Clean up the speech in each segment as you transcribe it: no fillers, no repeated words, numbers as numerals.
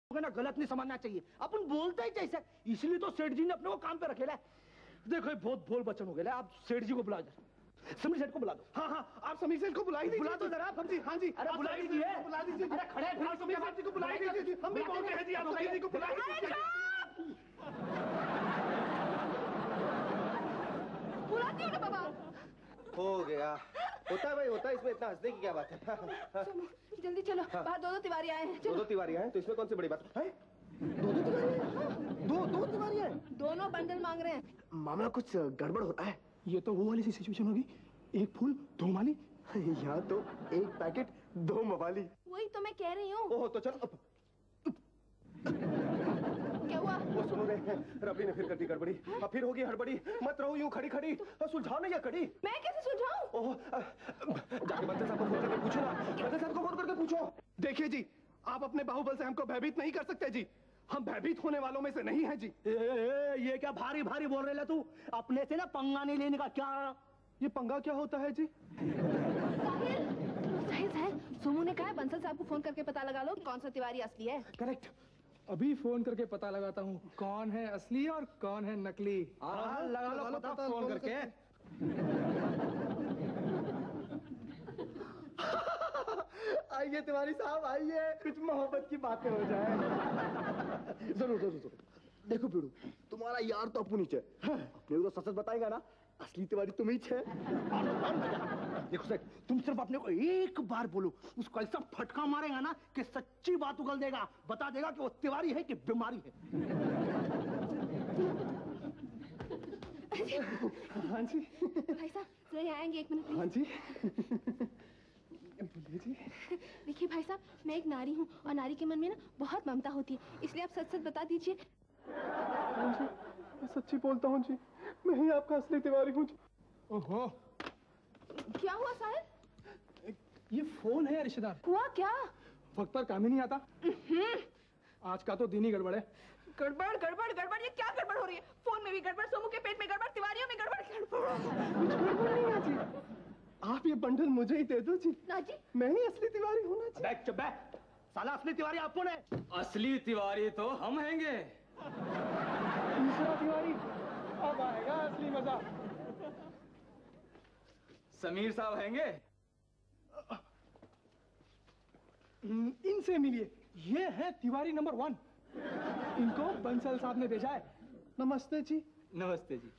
ना गलत नहीं समझना चाहिए, अपन बोलते ही जैसे, इसलिए तो सेठ जी ने अपने को काम पे रखेला है। देखो बहुत भोल बचन हो गया, आप सेठ जी को बुला दो, समीर सेठ को बुला दो। हाँ हाँ, आप समीर सेठ को बुला ही दीजिए। बुला दो जरा आप। जी हाँ जी, अरे बुला दीजिए, बुला दीजिए। अरे खड़े हैं, समीर सेठ जी को बुला दीजिए। हम भी बोलते हैं जी, आप समीर जी को बुला दीजिए। बुलाती हूँ ना बाबा। हो गया, होता है भाई, होता है, इसमें इतना हंसने की क्या बात है। जल्दी चलो, बाहर दो तिवारी आए हैं। दो तिवारी हैं, तो इसमें कौन सी बड़ी बात है? दो तिवारी हैं? दो तिवारी हैं? दोनों बंडल मांग रहे हैं। मामला कुछ गड़बड़ होता है। ये तो वो वाली सी सिचुएशन होगी, एक फूल दो माली। यहाँ तो एक पैकेट दो मवाली। वही तो मैं कह रही हूँ। ओह तो चलो। क्या हुआ? वो सुनो रे, रबड़ी ने फिर कर दी गड़बड़ी। अब फिर होगी हड़बड़ी। मत रहो यूं खड़ी खड़ी, सुलझाओ ना ये कड़ी। मैं कैसे सुलझाऊं? ओह, जाके बंसल साहब को फोन करके पूछो ना। बंसल साहब को फोन करके पूछो। देखिए जी, आप अपने बाहुबल से हमको भयभीत नहीं कर सकते जी। हम भयभीत होने वालों में से नहीं हैं जी। ये क्या भारी भारी बोल रहे तू? अपने से ना पंगा नहीं लेने का। क्या ये पंगा क्या होता है जी? साहिल, सुमू ने कहा बंसल साहब को फोन करके पता लगा लो कौन सा तिवारी असली है। करेक्ट, अभी फोन करके पता लगाता हूँ कौन है असली और कौन है नकली। लगा लो पता फोन करके। आइए तिवारी साहब, आइए, कुछ मोहब्बत की बातें हो जाए। जरूर जरूर जरूर। देखो पीड़ू, तुम्हारा यार तो अपू नीचे, अपने को तो सच बताएगा ना, असली तिवारी तुम ही छे। देखो सेठ, तुम सिर्फ अपने को एक बार बोलो, उसको ऐसा फटका मारेगा ना कि सच्ची बात उगल देगा, बता देगा कि वो तिवारी है कि बीमारी है। हाँ जी। भाई साहब जरा आएंगे 1 मिनट। हाँ जी। बोलिए जी। देखिए भाई साहब, मैं एक नारी हूँ और नारी के मन में ना बहुत ममता होती है, इसलिए आप सच सच बता दीजिए। हाँ जी, मैं सच्ची बोलता हूँ जी, मैं ही आपका असली तिवारी हूँ जी। ओहो, क्या हुआ साहिल? ये फोन है रिश्तेदार। हुआ क्या? वक्त पर काम ही नहीं आता। आज का तो दिन ही गड़बड़ है। गड़बड़ गड़बड़ गड़बड़, ये क्या गड़बड़ हो रही है? फोन में भी गड़बड़, सोमू के पेट में गड़बड़, तिवारियों में गड़बड़। कुछ गड़बड़ नहीं है जी, आप ये बंडल मुझे ही दे दो जी। ना जी, मैं ही असली तिवारी हूँ ना जी। चुप है, साला असली तिवारी आप कौन है? असली तिवारी तो हम हैंगे। दूसरा तिवारी, अब आएगा असली मजा। समीर साहब हैंगे। इनसे मिलिए, ये है तिवारी नंबर 1। इनको बंसल साहब ने भेजा है। नमस्ते जी। नमस्ते जी।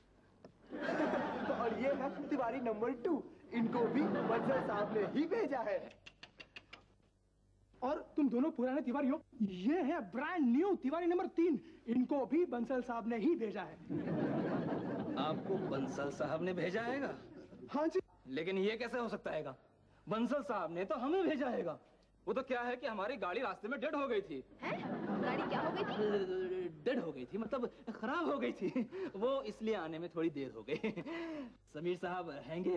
और ये है तिवारी नंबर 2, इनको भी बंसल साहब ने ही भेजा है। और तुम दोनों पुराने तिवारी हो, ये है ब्रांड न्यू तिवारी नंबर 3, इनको भी बंसल साहब ने ही भेजा है। आपको बंसल साहब ने भेजा हैगा? हाँ जी। लेकिन ये कैसे हो सकता हैगा? बंसल साहब ने तो हमें भेजा हैगा। वो तो क्या है कि हमारी गाड़ी रास्ते में डेड हो गई थी। गाड़ी क्या हो गई थी? डेड हो गई थी, मतलब खराब हो गई थी, वो इसलिए आने में थोड़ी देर हो गई। समीर साहब हैंगे?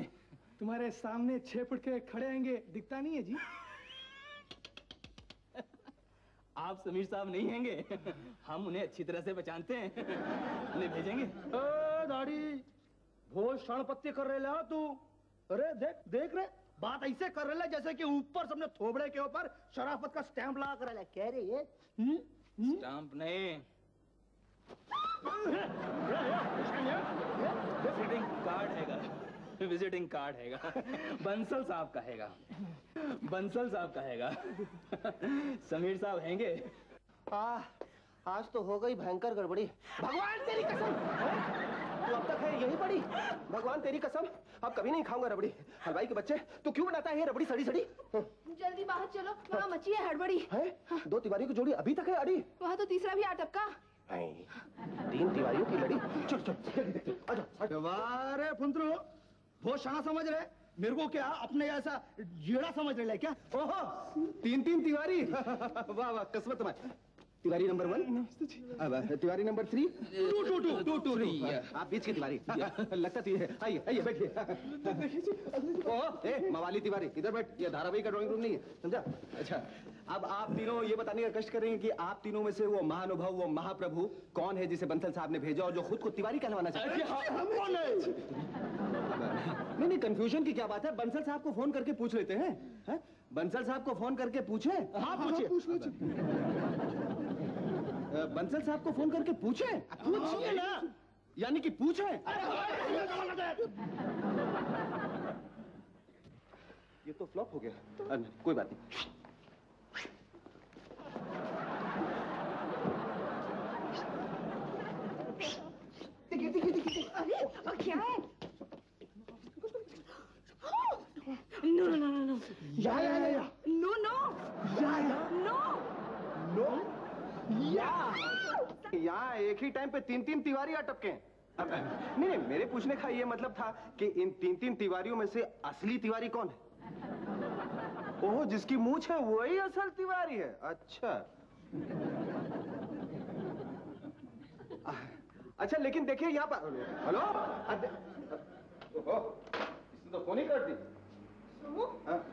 तुम्हारे सामने 6 फुट के खड़े हैंगे, दिखता नहीं है जी। आप समीर साहब नहीं हैंगे, हम उन्हें अच्छी तरह से पहचानते हैं, उन्हें भेजेंगे। दाढ़ी बहुत शरणपत्ती कर रहे हो तू। अरे देख देख रहे, बात ऐसे कर रहे जैसे कि ऊपर सबने थोबड़े के ऊपर शराफत का स्टैंप लगा कर रहे। कह रहे ये स्टैंप नहीं, विजिटिंग कार्ड हैगा, विजिटिंग कार्ड हैगा। बंसल साहब का हैगा, बंसल साहब का हैगा। समीर साहब हैंगे? आज तो हो गई भयंकर गड़बड़ी। भगवान तेरी कसम, तू अब तक है यही पड़ी। भगवान तेरी कसम, अब कभी नहीं खाऊंगा रबड़ी। हलवाई के बच्चे, तू क्यों बनाता है ये रबड़ी सड़ी सड़ी? जल्दी बाहर चलो, वहाँ मची है हड़बड़ी। है? 2 तिवारियों की जोड़ी अभी तक है अड़ी। वहाँ तो तीसरा भी आ टपका। 3 तिवारियों की लड़ी। चल चल, आजा। वारे फुंतरू, बहुत शाना समझ रहे, मेरे को क्या अपने ऐसा जेड़ा समझ रहे क्या? ओहो, 3 तिवारी। वाह वाह, किस्मत तुम्हारी। तिवारी नंबर 1, अब तिवारी नंबर 3, 2 आप बीच की तिवारी। लगता थी, आइए आइए बैठिए। ओह, मवाली तिवारी इधर बैठ, ये धारावाहिक का ड्राइंग रूम नहीं है, समझा? अच्छा, अब आप तीनों ये बताने का कष्ट करेंगे कि आप तीनों में से वो महानुभव, वो महाप्रभु कौन है जिसे बंसल साहब ने भेजा और जो खुद को तिवारी कहलवाना चाहता है? हम कौन है? नहीं, कंफ्यूजन की क्या बात है, बंसल साहब को फोन करके पूछ लेते हैं। बंसल साहब को फोन करके पूछे? हाँ पूछिए। बंसल साहब को फोन करके पूछे? पूछिए ना, यानी कि पूछे। ये तो फ्लॉप हो गया। कोई बात नहीं। अरे क्या है? No no no no no या नो नो नो नो यहाँ एक ही टाइम पे 3-3 तिवारी अटके हैं। नहीं, मेरे पूछने का ये मतलब था कि इन 3-3 तिवारियों में से असली तिवारी कौन है? ओह, जिसकी मूंछ है वही असल तिवारी है। अच्छा अच्छा, लेकिन देखिए यहाँ पर। हेलो, इसने तो फोन ही कर दी। हाँ?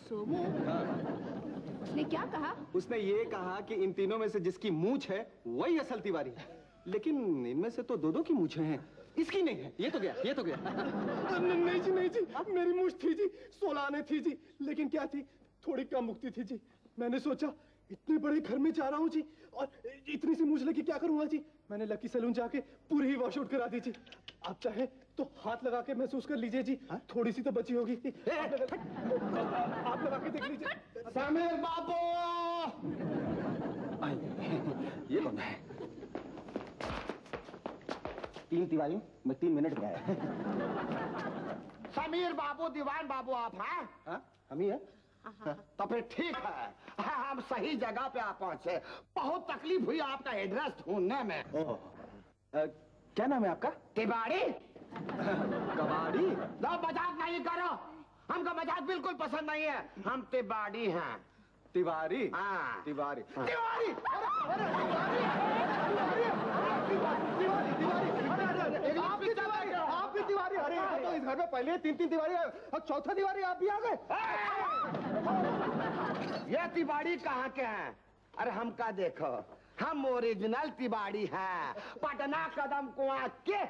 सोमू, उसने क्या कहा? उसने ये कहा कि इन तीनों में से जिसकी मूंछ है वही असल तिवारी है, लेकिन इनमें से तो दो की मूंछें हैं, इसकी नहीं है। ये तो गया। नहीं जी, नहीं जी, मेरी मूछ थी जी, 16 आने थी जी, लेकिन क्या थी, थोड़ी कम मुक्ति थी जी। मैंने सोचा इतने बड़े घर में जा रहा हूँ जी, और इतनी सी मूछ लेके क्या करूंगा जी। मैंने लकी सैलून जाके पूरी ही वॉश आउट करा दी जी। आप चाहे तो हाथ लगा के महसूस कर लीजिए जी, थोड़ी सी तो बची होगी। आप लगा के देख लीजिए। समीर बाबू, ये कौन है? 3 तिवारी में 3 मिनट गया है। समीर बाबू, दीवान बाबू आप हैं? हम ही है। तो फिर ठीक है, हम सही जगह पे आप पहुंचे। बहुत तकलीफ हुई आपका एड्रेस ढूंढने में। क्या नाम है आपका? तिवारी। कबाड़ी? लो, मजाक नहीं करो, हमको मजाक बिल्कुल पसंद नहीं है। हम तिवारी हैं। तिवारी? हाँ। तिवारी। हाँ। तिवारी! आप भी तिवारी? अरे तो इस घर में पहले 3 तिवारी है और चौथा तिवारी आप भी आ गए। ये तिवारी कहाँ के हैं? अरे हमका देखो, हम ओरिजिनल तिवारी हैं, पटना कदम कुआं के।